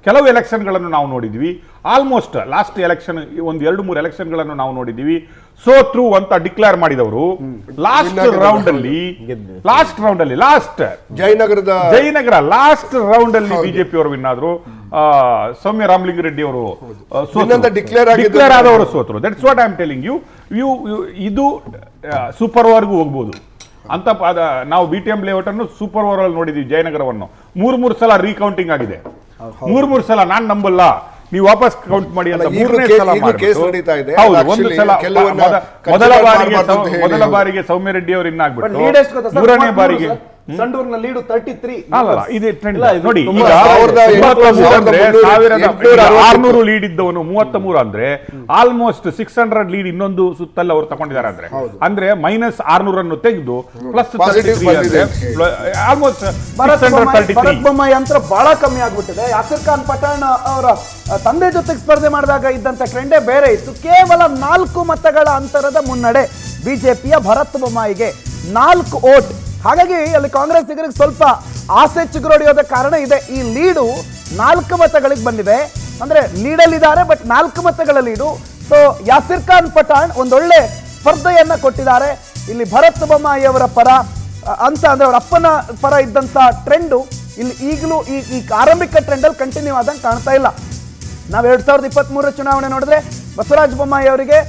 ಕೆಲವು ಎಲೆಕ್ಷನ್ಗಳನ್ನು ನಾವು ನೋಡಿದ್ವಿ. ಆಲ್ಮೋಸ್ಟ್ ಲಾಸ್ಟ್ ಎಲೆಕ್ಷನ್ ಒಂದು 2-3 ಎಲೆಕ್ಷನ್ಗಳನ್ನು ನಾವು ನೋಡಿದ್ವಿ. ಸೋತ್ರು ಅಂತ ಡಿಕ್ಲೇರ್ ಮಾಡಿದವರು ಲಾಸ್ಟ್ ರೌಂಡ್ ಅಲ್ಲಿ ಜಯನಗರ ಲಾಸ್ಟ್ ರೌಂಡ್ ಅಲ್ಲಿ ಬಿಜೆಪಿ ಅವರು ವಿನ್ ಆದ್ರು. ಸೌಮ್ಯ ರಾಮಲಿಂಗಾರೆಡ್ಡಿ ಅವರು ಡಿಕ್ಲೇರ್ ಆದವರು ಸೋತರು. That's what I am telling you. ಇದು ಸೂಪರ್ ಓವರ್ಗೂ ಹೋಗ್ಬೋದು ಅಂತ. ನಾವು BTM ಲೇಔಟ್ ಅನ್ನು ಸೂಪರ್ ಓವರ್ ಅಲ್ಲಿ ನೋಡಿದ್ವಿ. ಜಯನಗರವನ್ನು 3 ಸಲ ರೀಕೌಂಟಿಂಗ್ ಆಗಿದೆ. 3 ಸಲ ನಾನ್ ನಂಬಲ್ಲ, ನೀವು ವಾಪಸ್ ಕೌಂಟ್ ಮಾಡಿ ಅಂತ 3ನೇ ಸಲ ಹೌದು. ಒಂದು ಸಲ ಮೊದಲ ಬಾರಿಗೆ ಸೌಮ್ಯ ರೆಡ್ಡಿ ಅವರು ಇನ್ನಾಗ್ಬಿಟ್ಟು 3ನೇ ಬಾರಿಗೆ ಸಂಡೂರಿನ ಲೀಡು 33 ಅಲ್ಲ. ಇದು ಟ್ರೆಂಡ್ ನೋಡಿ. ಈಗ 1600 ಲೀಡ್ ಇದ್ದವನು 33 ಅಂದ್ರೆ ಆಲ್ಮೋಸ್ಟ್ 600 ಲೀಡ್ ಇನ್ನೊಂದು ಸುತ್ತಲ್ಲಿ ಅವರು ತಗೊಂಡಿದ್ದಾರೆ. ಅಂದ್ರೆ -600 ಅನ್ನು ತೆಗೆದು ಪ್ಲಸ್ ಆಲ್ಮೋಸ್ಟ್ ಭರತ್ ಬೊಮ್ಮಾಯಿ ಯಂತ್ರ ಬಹಳ ಕಮ್ಮಿ ಆಗ್ಬಿಟ್ಟಿದೆ. ಯಾಸಿರ್ ಖಾನ್ ಪಠಾಣ್ ಅವರ ತಂದೆ ಜೊತೆಗೆ ಸ್ಪರ್ಧೆ ಮಾಡಿದಾಗ ಇದ್ದಂತ ಟ್ರೆಂಡೇ ಬೇರೆ ಇತ್ತು. ಕೇವಲ 4 ಮತಗಳ ಅಂತರದ ಮುನ್ನಡೆ ಬಿಜೆಪಿಯ ಭರತ್ ಬೊಮ್ಮಾಯಿಗೆ, 4 ವೋಟ್. ಹಾಗಾಗಿ ಅಲ್ಲಿ ಕಾಂಗ್ರೆಸ್ಸಿಗರಿಗೆ ಸ್ವಲ್ಪ ಆಸೆ ಚಿಗುರೊಡೆಯೋದ ಕಾರಣ ಇದೆ. ಈ ಲೀಡು 4 ಮತಗಳಿಗೆ ಬಂದಿದೆ. ಅಂದ್ರೆ ಲೀಡಲ್ಲಿದ್ದಾರೆ, ಬಟ್ 4 ಮತಗಳ ಲೀಡು. ಸೊ ಯಾಸಿರ್ ಖಾನ್ ಪಠಾಣ್ ಒಂದೊಳ್ಳೆ ಸ್ಪರ್ಧೆಯನ್ನ ಕೊಟ್ಟಿದ್ದಾರೆ. ಇಲ್ಲಿ ಭರತ್ ಬೊಮ್ಮಾಯಿ ಅವರ ಪರ ಅಂತ ಅಂದ್ರೆ ಅವರ ಅಪ್ಪನ ಪರ ಇದ್ದಂತ ಟ್ರೆಂಡು ಇಲ್ಲಿ ಈಗಲೂ ಈ ಆರಂಭಿಕ ಟ್ರೆಂಡ್ ಅಲ್ಲಿ ಕಂಟಿನ್ಯೂ ಆದಂಗೆ ಕಾಣ್ತಾ ಇಲ್ಲ. ನಾವು 2023 ಚುನಾವಣೆ ನೋಡಿದ್ರೆ ಬಸವರಾಜ ಬೊಮ್ಮಾಯಿ ಅವರಿಗೆ